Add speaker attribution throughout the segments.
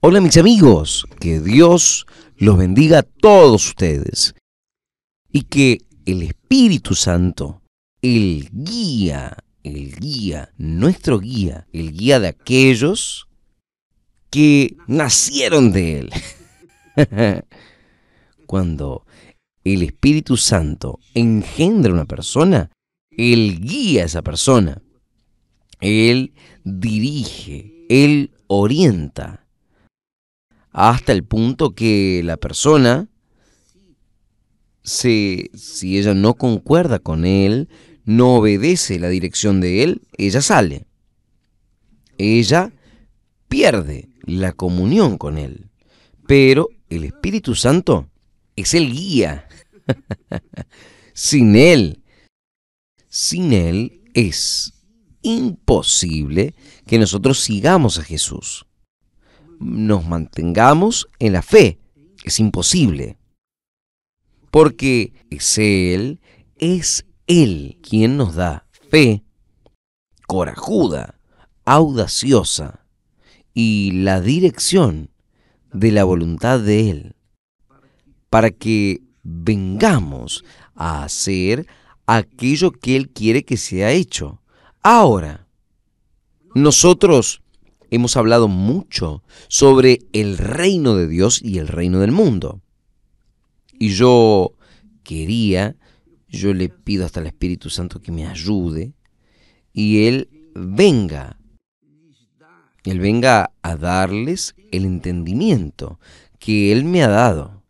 Speaker 1: Hola mis amigos, que Dios los bendiga a todos ustedes y que el Espíritu Santo, nuestro guía, el guía de aquellos que nacieron de Él. Cuando el Espíritu Santo engendra a una persona, Él guía a esa persona, Él dirige, Él orienta, hasta el punto que la persona, si ella no concuerda con Él, no obedece la dirección de Él, ella sale. Ella pierde la comunión con Él. Pero el Espíritu Santo es el guía. Sin Él es imposible que nosotros sigamos a Jesús. Nos mantengamos en la fe. Es imposible. Porque es Él quien nos da fe corajuda, audaciosa y la dirección de la voluntad de Él para que vengamos a hacer aquello que Él quiere que sea hecho. Ahora, nosotros hemos hablado mucho sobre el reino de Dios y el reino del mundo. Y yo le pido hasta al Espíritu Santo que me ayude y Él venga a darles el entendimiento que Él me ha dado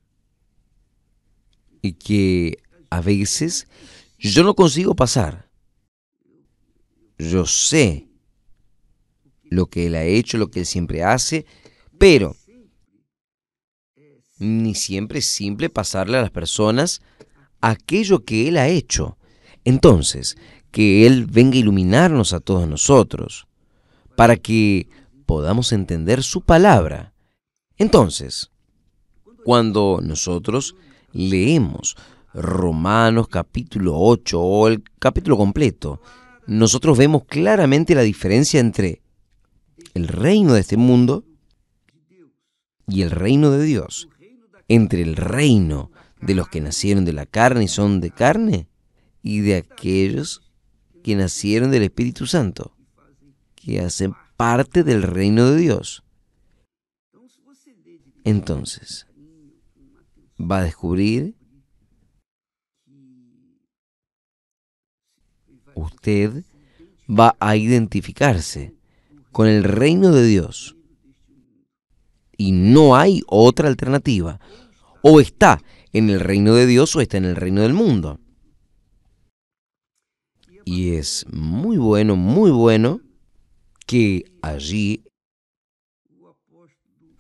Speaker 1: y que a veces yo no consigo pasar. Yo sé lo que Él ha hecho, lo que Él siempre hace, pero ni siempre es simple pasarle a las personas aquello que Él ha hecho. Entonces, que Él venga a iluminarnos a todos nosotros, para que podamos entender su palabra. Entonces, cuando nosotros leemos Romanos capítulo 8 o el capítulo completo, nosotros vemos claramente la diferencia entre el reino de este mundo y el reino de Dios. Entre el reino de los que nacieron de la carne y son de carne y de aquellos que nacieron del Espíritu Santo, que hacen parte del reino de Dios. Entonces, va a descubrir usted, va a identificarse con el reino de Dios. Y no hay otra alternativa. O está en el reino de Dios o está en el reino del mundo. Y es muy bueno que ahí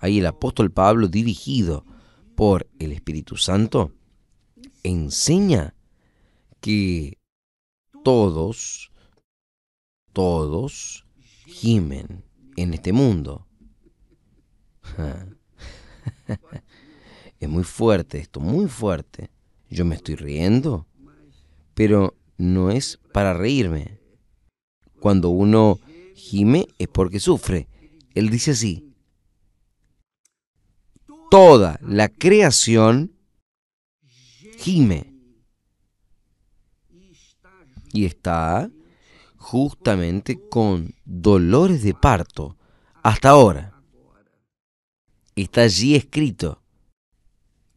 Speaker 1: el apóstol Pablo, dirigido por el Espíritu Santo, enseña que todos gimen en este mundo. Es muy fuerte esto, muy fuerte. Yo me estoy riendo, pero no es para reírme. Cuando uno gime es porque sufre. Él dice así: toda la creación gime y está justamente con dolores de parto hasta ahora. Está allí escrito,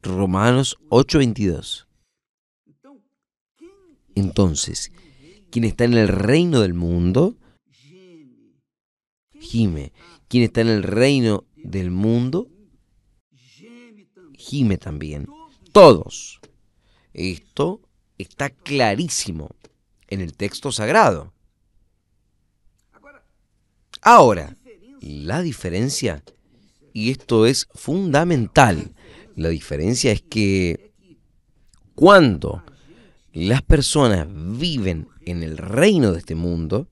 Speaker 1: Romanos 8:22. Entonces, quien está en el reino del mundo, gime. Quien está en el reino del mundo, gime también. Todos. Esto está clarísimo en el texto sagrado. Ahora, la diferencia, y esto es fundamental, la diferencia es que cuando las personas viven en el reino de este mundo,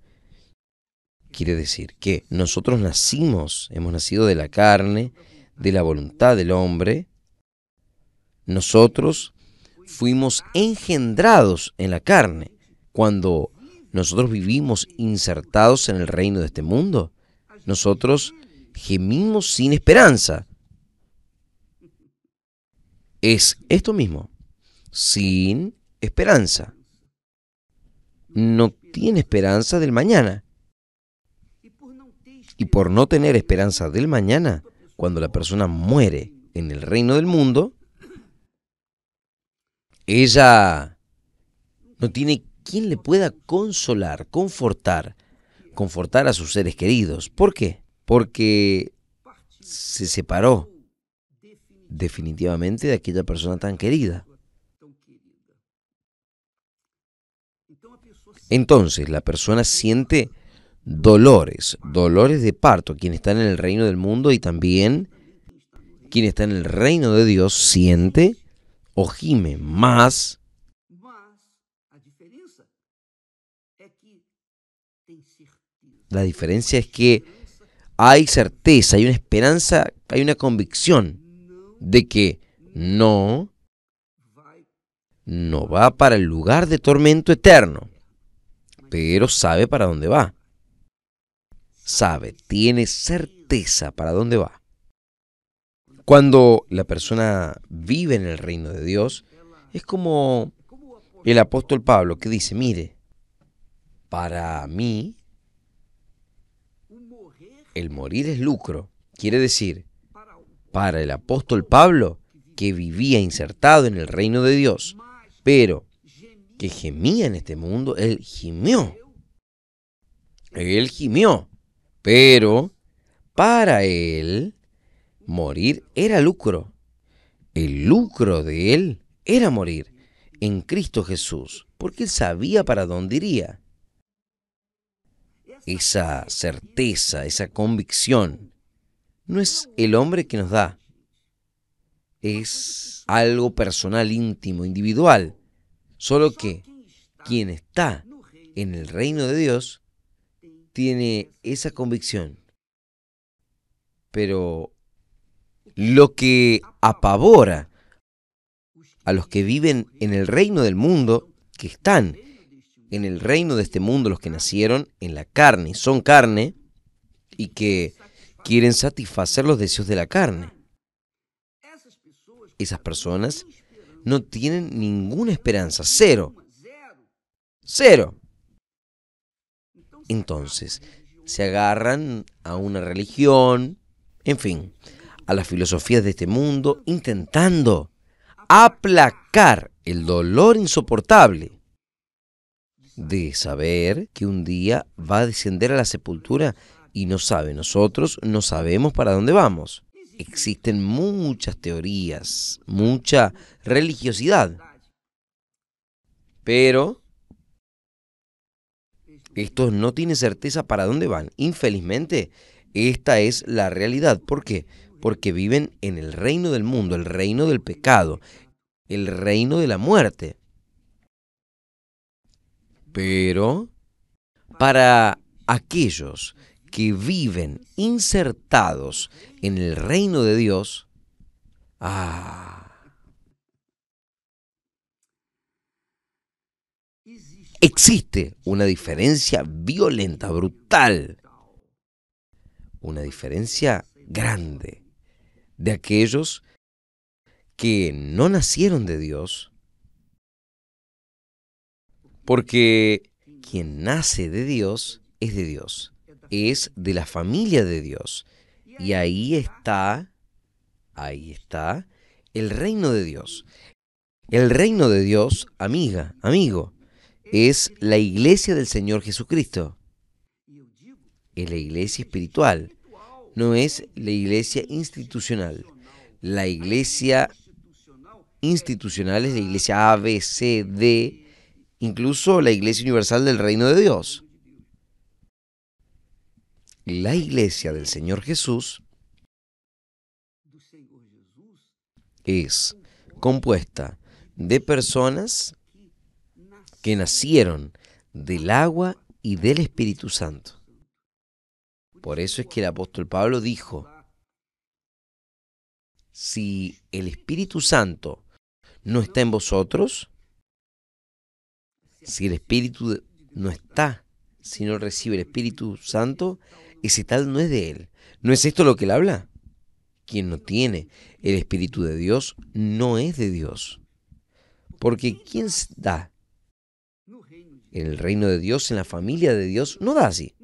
Speaker 1: quiere decir que nosotros hemos nacido de la carne, de la voluntad del hombre. Nosotros fuimos engendrados en la carne. Cuando nosotros vivimos insertados en el reino de este mundo, nosotros gemimos sin esperanza. Es esto mismo, sin esperanza. No tiene esperanza del mañana. Y por no tener esperanza del mañana, cuando la persona muere en el reino del mundo, ella no tiene quien le pueda consolar, confortar a sus seres queridos. ¿Por qué? Porque se separó definitivamente de aquella persona tan querida. Entonces la persona siente dolores de parto. Quien está en el reino del mundo y también quien está en el reino de Dios siente o gime más. La diferencia es que hay certeza, hay una esperanza, hay una convicción de que no va para el lugar de tormento eterno, pero sabe para dónde va. Sabe, tiene certeza para dónde va. Cuando la persona vive en el reino de Dios, es como el apóstol Pablo que dice, mire, para mí el morir es lucro. Quiere decir, para el apóstol Pablo, que vivía insertado en el reino de Dios, pero que gemía en este mundo, él gimió. Él gimió. Pero para él, morir era lucro. El lucro de él era morir en Cristo Jesús, porque él sabía para dónde iría. Esa certeza, esa convicción, no es el hombre que nos da. Es algo personal, íntimo, individual. Solo que quien está en el reino de Dios tiene esa convicción. Pero lo que apavora a los que viven en el reino del mundo, que están en el reino de este mundo, los que nacieron en la carne, son carne, y que quieren satisfacer los deseos de la carne. Esas personas no tienen ninguna esperanza, cero. Entonces, se agarran a una religión, en fin, a las filosofías de este mundo, intentando aplacar el dolor insoportable de saber que un día va a descender a la sepultura y nosotros no sabemos para dónde vamos. Existen muchas teorías, mucha religiosidad, pero estos no tienen certeza para dónde van. Infelizmente, esta es la realidad. ¿Por qué? Porque viven en el reino del mundo, el reino del pecado, el reino de la muerte. Pero para aquellos que viven insertados en el reino de Dios, existe una diferencia violenta, brutal, una diferencia grande de aquellos que no nacieron de Dios, porque quien nace de Dios es de Dios, es de la familia de Dios. Y ahí está el reino de Dios. El reino de Dios, amigo, es la iglesia del Señor Jesucristo. Es la iglesia espiritual, no es la iglesia institucional. La iglesia institucional es la iglesia A, B, C, D, incluso la iglesia universal del reino de Dios. La iglesia del Señor Jesús es compuesta de personas que nacieron del agua y del Espíritu Santo. Por eso es que el apóstol Pablo dijo, si el Espíritu Santo no está en vosotros, si el Espíritu no está, si no recibe el Espíritu Santo, ese tal no es de Él. ¿No es esto lo que Él habla? Quien no tiene el Espíritu de Dios no es de Dios. Porque quien da en el reino de Dios, en la familia de Dios, no da así.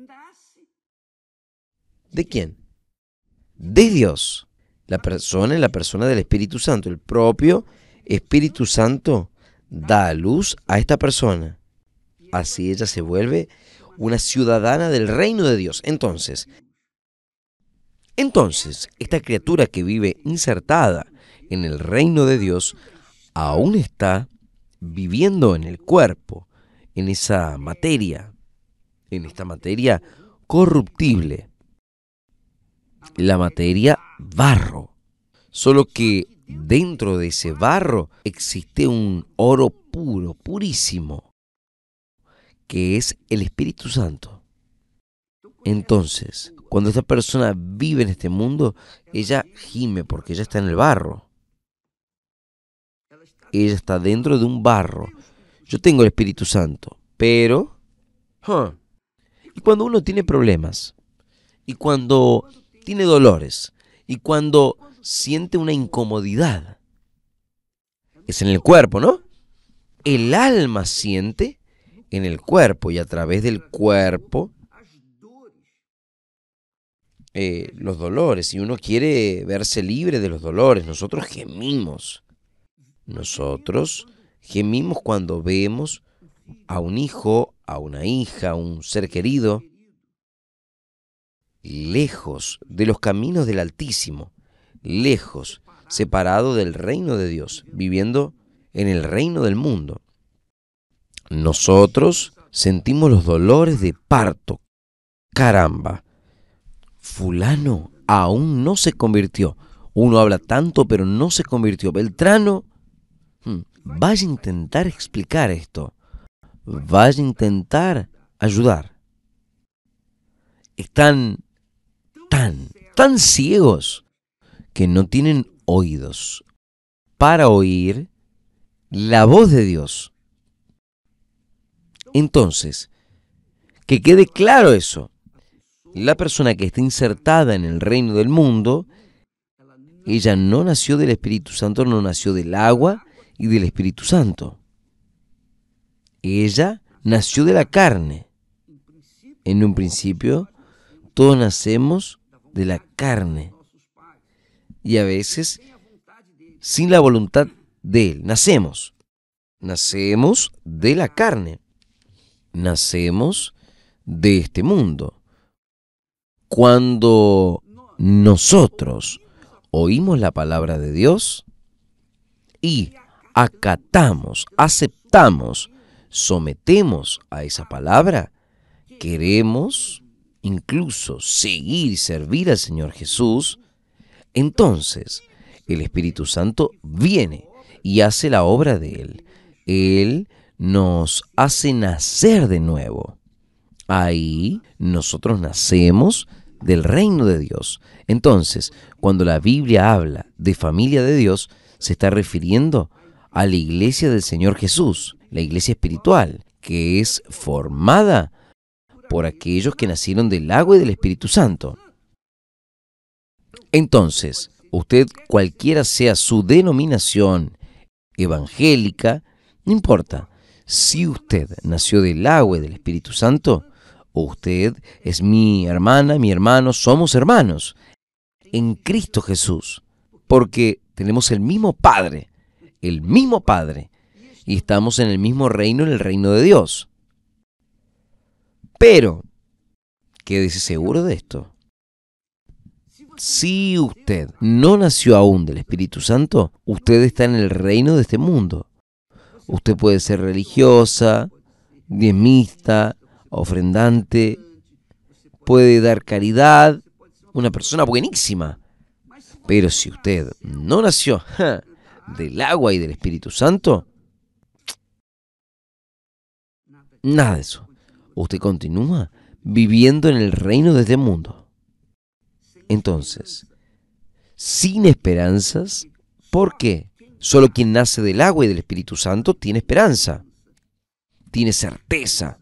Speaker 1: ¿De quién? De Dios. La persona en la persona del Espíritu Santo. El propio Espíritu Santo da a luz a esta persona. Así ella se vuelve una ciudadana del reino de Dios. Entonces, esta criatura que vive insertada en el reino de Dios aún está viviendo en el cuerpo, en esa materia, en esta materia corruptible, la materia barro. Solo que dentro de ese barro existe un oro puro, purísimo, que es el Espíritu Santo. Entonces, cuando esta persona vive en este mundo, ella gime porque ella está en el barro. Ella está dentro de un barro. Yo tengo el Espíritu Santo, pero... Y cuando uno tiene problemas, y cuando tiene dolores, y cuando siente una incomodidad, es en el cuerpo, ¿no? El alma siente en el cuerpo y a través del cuerpo los dolores. Y uno quiere verse libre de los dolores. Nosotros gemimos. Nosotros gemimos cuando vemos a un hijo, a una hija, a un ser querido, lejos de los caminos del Altísimo, lejos, separado del reino de Dios, viviendo en el reino del mundo. Nosotros sentimos los dolores de parto. Caramba, fulano aún no se convirtió. Uno habla tanto, pero no se convirtió. Beltrano, vaya a intentar explicar esto. Vaya a intentar ayudar. Están tan ciegos que no tienen oídos para oír la voz de Dios. Entonces, que quede claro eso. La persona que está insertada en el reino del mundo, ella no nació del Espíritu Santo, no nació del agua y del Espíritu Santo. Ella nació de la carne. En un principio, todos nacemos de la carne. Y a veces, sin la voluntad de Él, nacemos. Nacemos de la carne. Nacemos de este mundo. Cuando nosotros oímos la palabra de Dios y acatamos, aceptamos, sometemos a esa palabra, queremos incluso seguir y servir al Señor Jesús, entonces el Espíritu Santo viene y hace la obra de Él. Él nos hace nacer de nuevo. Ahí nosotros nacemos del reino de Dios. Entonces, cuando la Biblia habla de familia de Dios, se está refiriendo a la iglesia del Señor Jesús, la iglesia espiritual, que es formada por aquellos que nacieron del agua y del Espíritu Santo. Entonces, usted, cualquiera sea su denominación evangélica, no importa. Si usted nació del agua y del Espíritu Santo, usted es mi hermana, mi hermano, somos hermanos en Cristo Jesús, porque tenemos el mismo Padre, y estamos en el mismo reino, en el reino de Dios. Pero, quédese seguro de esto. Si usted no nació aún del Espíritu Santo, usted está en el reino de este mundo. Usted puede ser religiosa, diezmista, ofrendante, puede dar caridad, una persona buenísima. Pero si usted no nació del agua y del Espíritu Santo, nada de eso. Usted continúa viviendo en el reino de este mundo. Entonces, sin esperanzas, ¿por qué? Solo quien nace del agua y del Espíritu Santo tiene esperanza, tiene certeza.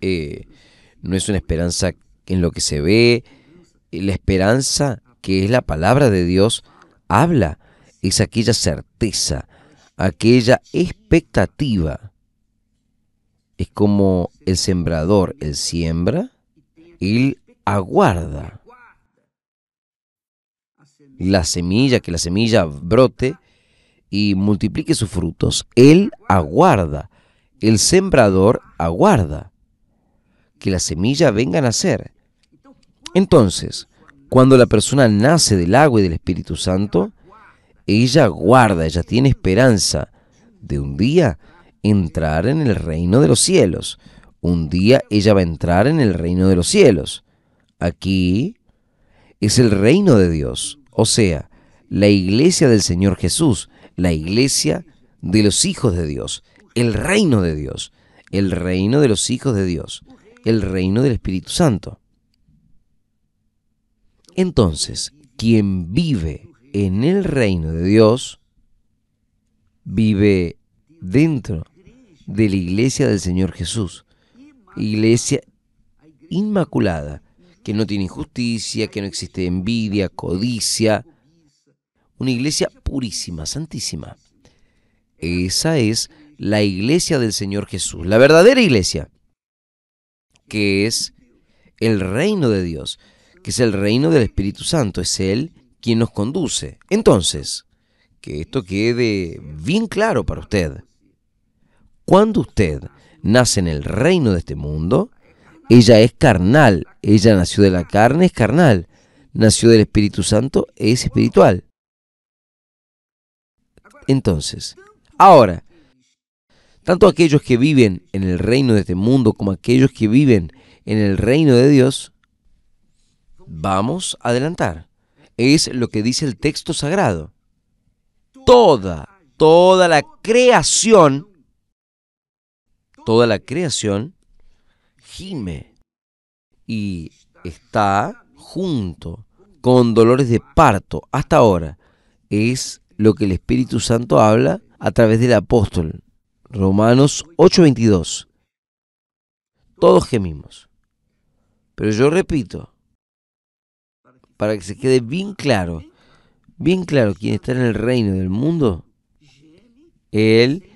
Speaker 1: No es una esperanza en lo que se ve, la esperanza que es la palabra de Dios, habla, es aquella certeza, aquella expectativa. Es como el sembrador, él siembra, él aguarda que la semilla brote y multiplique sus frutos. Él aguarda, el sembrador aguarda que la semilla venga a nacer. Entonces, cuando la persona nace del agua y del Espíritu Santo, ella guarda, ella tiene esperanza de un día entrar en el reino de los cielos. Un día ella va a entrar en el reino de los cielos. Aquí es el reino de Dios, o sea, la iglesia del Señor Jesús, la iglesia de los hijos de Dios, el reino de Dios, el reino de los hijos de Dios, el reino del Espíritu Santo. Entonces, quien vive en el reino de Dios, vive dentro de la iglesia del Señor Jesús, iglesia inmaculada, que no tiene injusticia, que no existe envidia, codicia, una iglesia purísima, santísima. Esa es la iglesia del Señor Jesús, la verdadera iglesia, que es el reino de Dios, que es el reino del Espíritu Santo, es Él quien nos conduce. Entonces, que esto quede bien claro para usted. Cuando usted nace en el reino de este mundo, ella es carnal, ella nació de la carne, es carnal, nació del Espíritu Santo, es espiritual. Entonces, ahora, tanto aquellos que viven en el reino de este mundo como aquellos que viven en el reino de Dios, vamos a adelantar. Es lo que dice el texto sagrado. Toda la creación gime y está junto con dolores de parto. Hasta ahora es lo que el Espíritu Santo habla a través del apóstol. Romanos 8:22. Todos gemimos. Pero yo repito, para que se quede bien claro quién está en el reino del mundo, él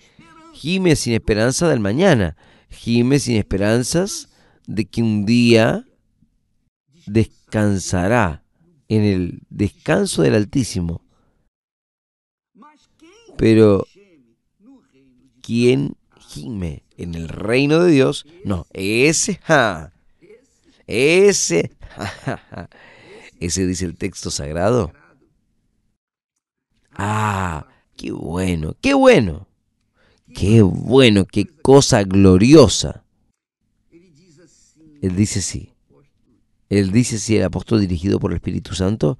Speaker 1: gime sin esperanza del mañana, gime sin esperanzas de que un día descansará en el descanso del Altísimo. Pero ¿quién gime en el reino de Dios? No, ese dice el texto sagrado. Qué bueno, qué bueno, qué bueno, qué cosa gloriosa. Él dice sí, el apóstol dirigido por el Espíritu Santo,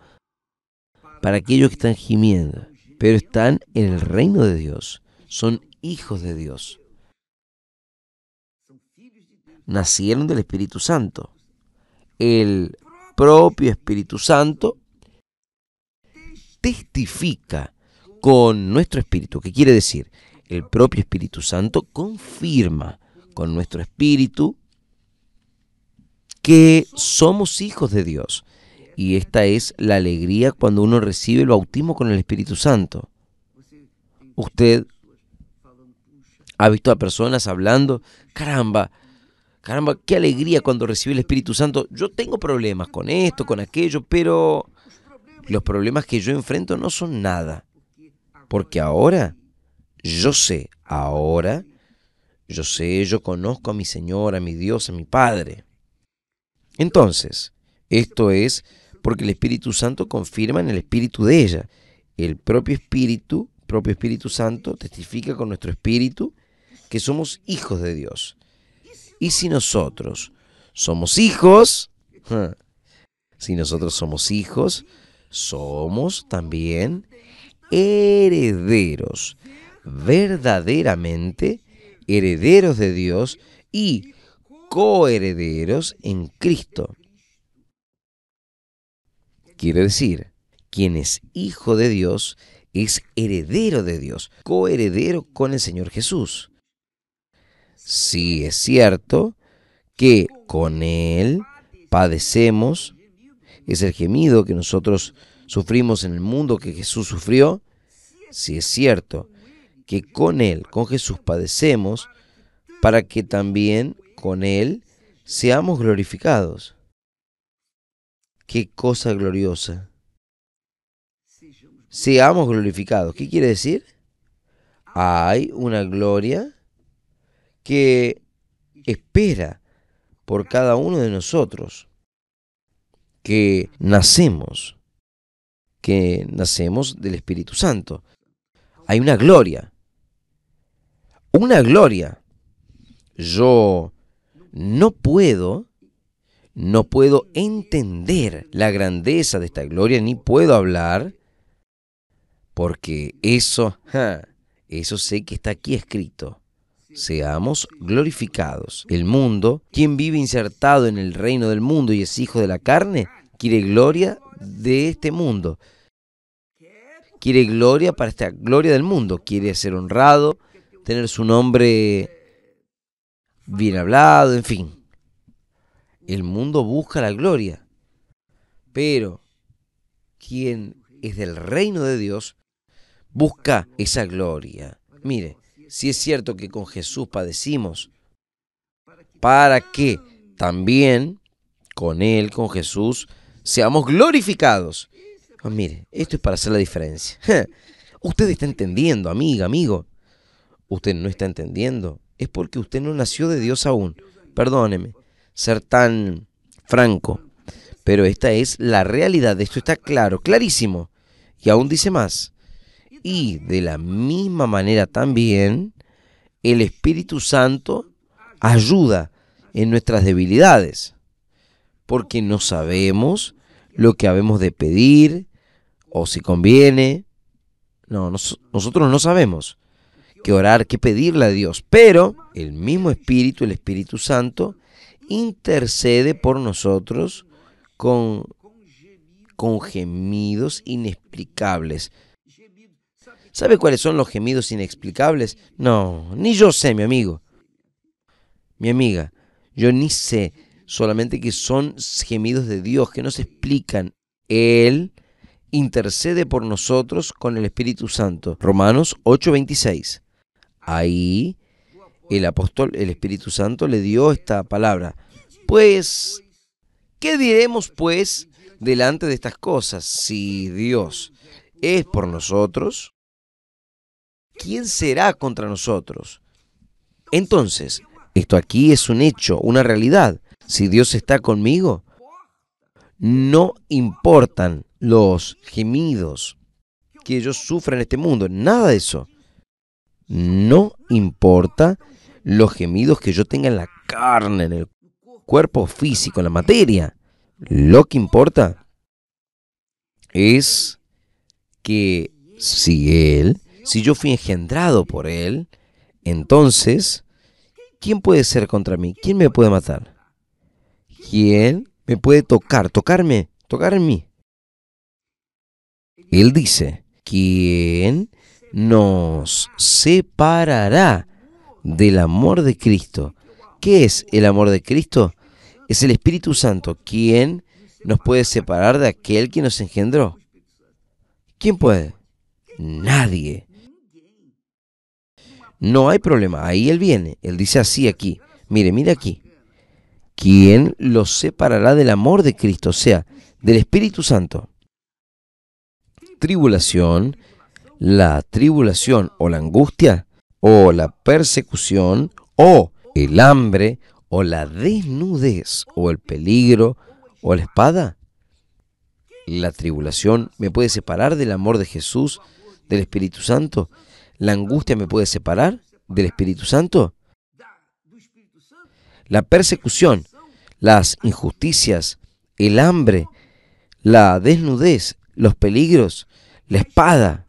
Speaker 1: para aquellos que están gimiendo, pero están en el reino de Dios, son hijos de Dios. Nacieron del Espíritu Santo. El propio Espíritu Santo testifica con nuestro espíritu. ¿Qué quiere decir? El propio Espíritu Santo confirma con nuestro espíritu que somos hijos de Dios. Y esta es la alegría cuando uno recibe el bautismo con el Espíritu Santo. Usted ha visto a personas hablando, caramba, qué alegría cuando recibe el Espíritu Santo. Yo tengo problemas con esto, con aquello, pero los problemas que yo enfrento no son nada. Porque ahora, yo conozco a mi Señor, a mi Dios, a mi Padre. Entonces, esto es porque el Espíritu Santo confirma en el espíritu de ella. El propio Espíritu Santo testifica con nuestro espíritu que somos hijos de Dios. Y si nosotros somos hijos, somos también herederos, verdaderamente herederos de Dios y coherederos en Cristo. Quiere decir, quien es hijo de Dios es heredero de Dios, coheredero con el Señor Jesús. Sí, es cierto que con Él padecemos, es el gemido que nosotros sufrimos en el mundo que Jesús sufrió, si es cierto que con Él, con Jesús padecemos, para que también con Él seamos glorificados. ¡Qué cosa gloriosa! Seamos glorificados. ¿Qué quiere decir? Hay una gloria que espera por cada uno de nosotros, que nacemos del Espíritu Santo. Hay una gloria. Yo no puedo entender la grandeza de esta gloria, ni puedo hablar, porque eso sé que está aquí escrito. Seamos glorificados. El mundo, quien vive insertado en el reino del mundo y es hijo de la carne, quiere gloria de este mundo. Quiere gloria para esta gloria del mundo. Quiere ser honrado, tener su nombre bien hablado, en fin. El mundo busca la gloria. Pero quien es del reino de Dios busca esa gloria. Mire, si es cierto que con Jesús padecimos, para que también con Él, con Jesús, seamos glorificados. Mire, esto es para hacer la diferencia. Usted está entendiendo, amiga, amigo. Usted no está entendiendo. Es porque usted no nació de Dios aún. Perdóneme ser tan franco, pero esta es la realidad. Esto está claro, clarísimo. Y aún dice más. Y de la misma manera también, el Espíritu Santo ayuda en nuestras debilidades, porque no sabemos lo que habemos de pedir, o si conviene. No, nosotros no sabemos qué orar, qué pedirle a Dios, pero el mismo Espíritu, el Espíritu Santo, intercede por nosotros con gemidos inexplicables. ¿Sabe cuáles son los gemidos inexplicables? No, ni yo sé, mi amigo. Mi amiga, yo ni sé, solamente que son gemidos de Dios que no se explican. Él intercede por nosotros con el Espíritu Santo. Romanos 8:26. Ahí el Espíritu Santo le dio esta palabra. Pues, ¿qué diremos pues delante de estas cosas? Si Dios es por nosotros, ¿quién será contra nosotros? Entonces, esto aquí es un hecho, una realidad. Si Dios está conmigo, no importan los gemidos que yo sufra en este mundo, nada de eso. No importa los gemidos que yo tenga en la carne, en el cuerpo físico, en la materia. Lo que importa es que si yo fui engendrado por Él, entonces, ¿quién puede ser contra mí? ¿Quién me puede matar? ¿Quién me puede tocar en mí? Él dice, ¿quién nos separará del amor de Cristo? ¿Qué es el amor de Cristo? Es el Espíritu Santo. ¿Quién nos puede separar de aquel que nos engendró? ¿Quién puede? Nadie. No hay problema. Ahí Él viene. Él dice así aquí. Mire aquí. ¿Quién los separará del amor de Cristo? O sea, del Espíritu Santo. Tribulación, la tribulación o la angustia, o la persecución, o el hambre, o la desnudez, o el peligro, o la espada. La tribulación me puede separar del amor de Jesús, del Espíritu Santo. La angustia me puede separar del Espíritu Santo. La persecución, las injusticias, el hambre, la desnudez, los peligros, la espada.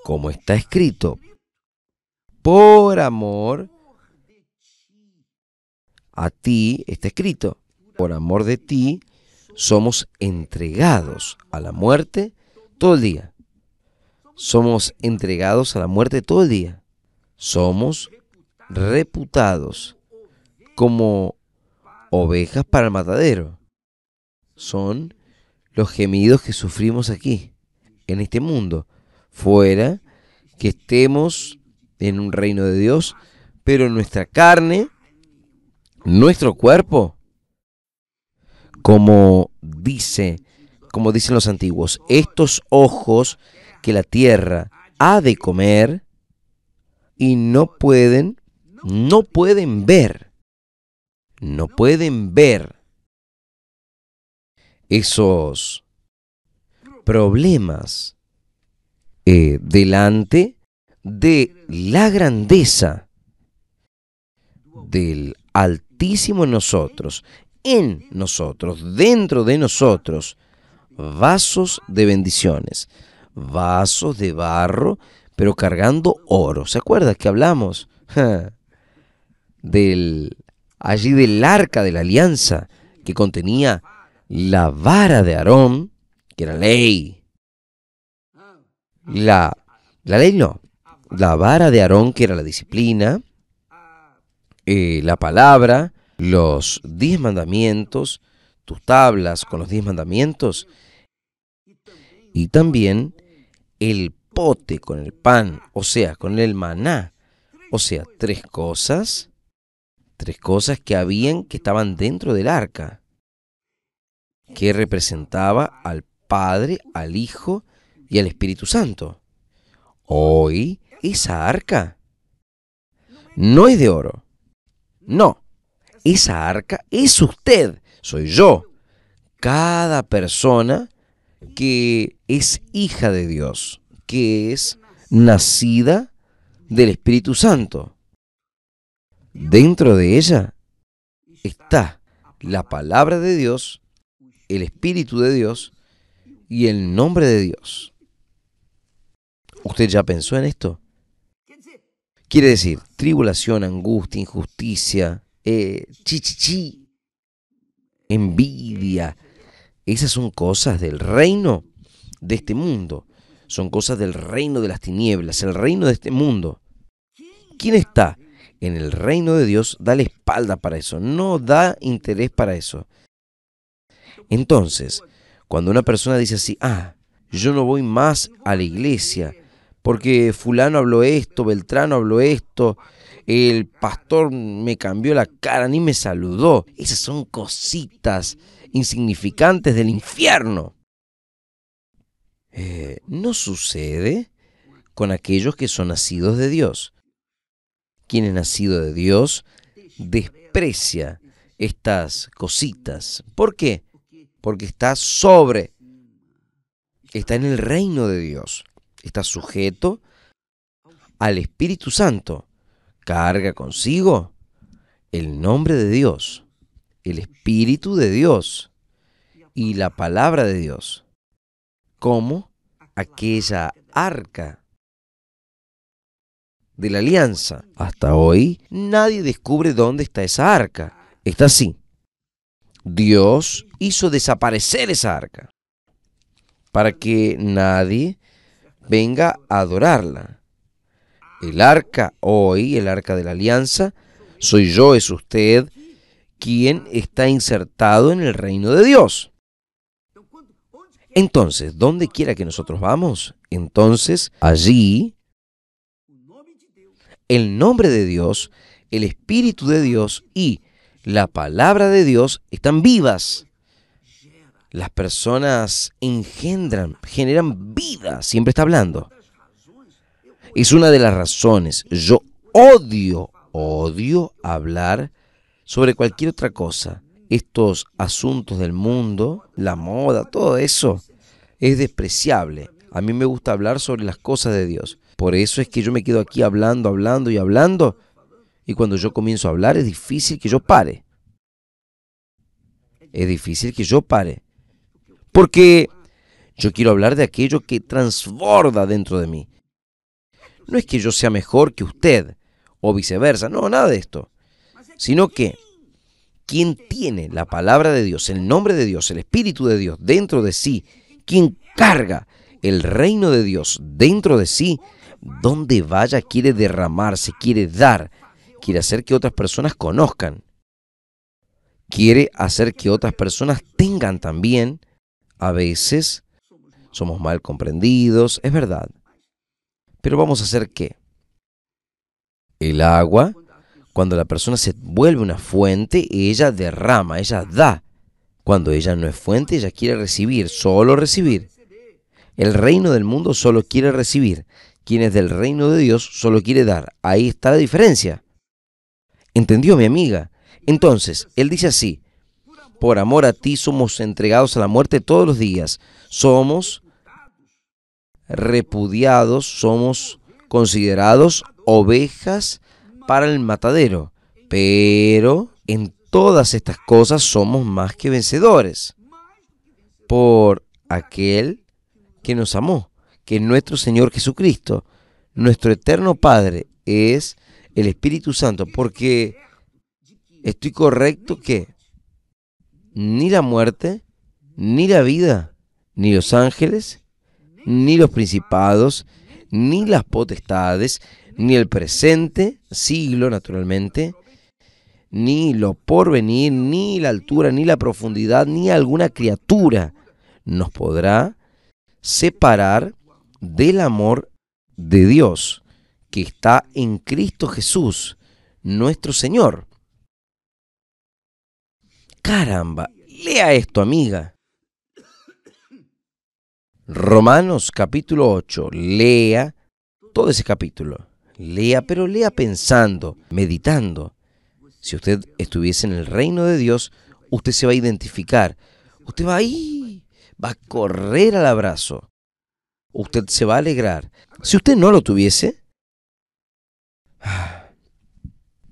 Speaker 1: Como está escrito, por amor a ti está escrito, por amor de ti somos entregados a la muerte todo el día. Somos entregados a la muerte todo el día. Somos reputados como ovejas para el matadero. Son los gemidos que sufrimos aquí, en este mundo, fuera que estemos en un reino de Dios, pero nuestra carne, nuestro cuerpo, como dicen los antiguos, estos ojos que la tierra ha de comer y no pueden ver esos problemas delante de la grandeza del Altísimo en nosotros, dentro de nosotros, vasos de bendiciones, vasos de barro, pero cargando oro. ¿Se acuerda que hablamos allí del arca de la alianza que contenía la vara de Aarón, que era ley? La ley no, la vara de Aarón, que era la disciplina, la palabra, los 10 mandamientos, tus tablas con los 10 mandamientos, y también el pote con el pan, o sea, con el maná. O sea, tres cosas que estaban dentro del arca, que representaba al Padre, al Hijo y al Espíritu Santo. Hoy, esa arca no es de oro. No, esa arca es usted, soy yo. Cada persona que es hija de Dios, que es nacida del Espíritu Santo. Dentro de ella está la palabra de Dios, el Espíritu de Dios y el nombre de Dios. ¿Usted ya pensó en esto? Quiere decir, tribulación, angustia, injusticia, envidia. Esas son cosas del reino de este mundo. Son cosas del reino de las tinieblas, el reino de este mundo. ¿Quién está en el reino de Dios? Da la espalda para eso, no da interés para eso. Entonces, cuando una persona dice así, yo no voy más a la iglesia porque fulano habló esto, Beltrano habló esto, el pastor me cambió la cara, ni me saludó. Esas son cositas insignificantes del infierno. No sucede con aquellos que son nacidos de Dios. Quien es nacido de Dios desprecia estas cositas. ¿Por qué? Porque está en el reino de Dios. Está sujeto al Espíritu Santo. Carga consigo el nombre de Dios, el Espíritu de Dios y la palabra de Dios, como aquella arca de la alianza. Hasta hoy nadie descubre dónde está esa arca. Está así. Dios hizo desaparecer esa arca para que nadie venga a adorarla. El arca hoy, el arca de la alianza, soy yo, es usted, quien está insertado en el reino de Dios. Entonces, donde quiera que nosotros vamos, entonces allí el nombre de Dios, el Espíritu de Dios y la palabra de Dios están vivas. Las personas generan vida, siempre está hablando. Es una de las razones. Yo odio hablar sobre cualquier otra cosa. Estos asuntos del mundo, la moda, todo eso es despreciable. A mí me gusta hablar sobre las cosas de Dios. Por eso es que yo me quedo aquí hablando. Y cuando yo comienzo a hablar es difícil que yo pare. Porque yo quiero hablar de aquello que transborda dentro de mí. No es que yo sea mejor que usted o viceversa, no, nada de esto. Sino que quien tiene la palabra de Dios, el nombre de Dios, el Espíritu de Dios dentro de sí, quien carga el reino de Dios dentro de sí, donde vaya quiere derramarse, quiere dar, quiere hacer que otras personas conozcan quiere hacer que otras personas tengan también. A veces somos mal comprendidos, es verdad. Pero vamos a hacer ¿qué? El agua, cuando la persona se vuelve una fuente, ella derrama, ella da. Cuando ella no es fuente, ella quiere recibir, solo recibir. El reino del mundo solo quiere recibir. Quien es del reino de Dios solo quiere dar. Ahí está la diferencia. ¿Entendió, mi amiga? Entonces, él dice así: por amor a ti somos entregados a la muerte todos los días. Somos repudiados, somos considerados ovejas para el matadero. Pero en todas estas cosas somos más que vencedores por aquel que nos amó, que es nuestro Señor Jesucristo. Nuestro eterno Padre es el Espíritu Santo, porque estoy correcto que ni la muerte, ni la vida, ni los ángeles, ni los principados, ni las potestades, ni el presente siglo, naturalmente, ni lo porvenir, ni la altura, ni la profundidad, ni alguna criatura nos podrá separar del amor de Dios que está en Cristo Jesús, nuestro Señor. Caramba, lea esto, amiga. Romanos capítulo 8, lea todo ese capítulo. Lea, pero lea pensando, meditando. Si usted estuviese en el reino de Dios, usted se va a identificar. Usted va ahí, va a correr al abrazo. Usted se va a alegrar. Si usted no lo tuviese,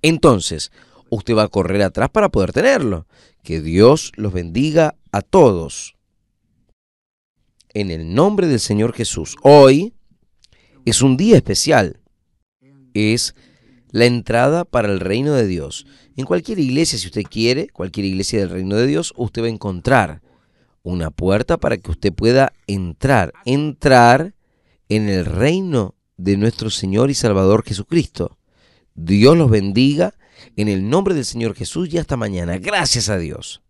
Speaker 1: entonces usted va a correr atrás para poder tenerlo. Que Dios los bendiga a todos. En el nombre del Señor Jesús. Hoy es un día especial. Es la entrada para el reino de Dios. En cualquier iglesia, si usted quiere, cualquier iglesia del reino de Dios, usted va a encontrar una puerta para que usted pueda entrar en el reino de nuestro Señor y Salvador Jesucristo. Dios los bendiga en el nombre del Señor Jesús y hasta mañana. Gracias a Dios.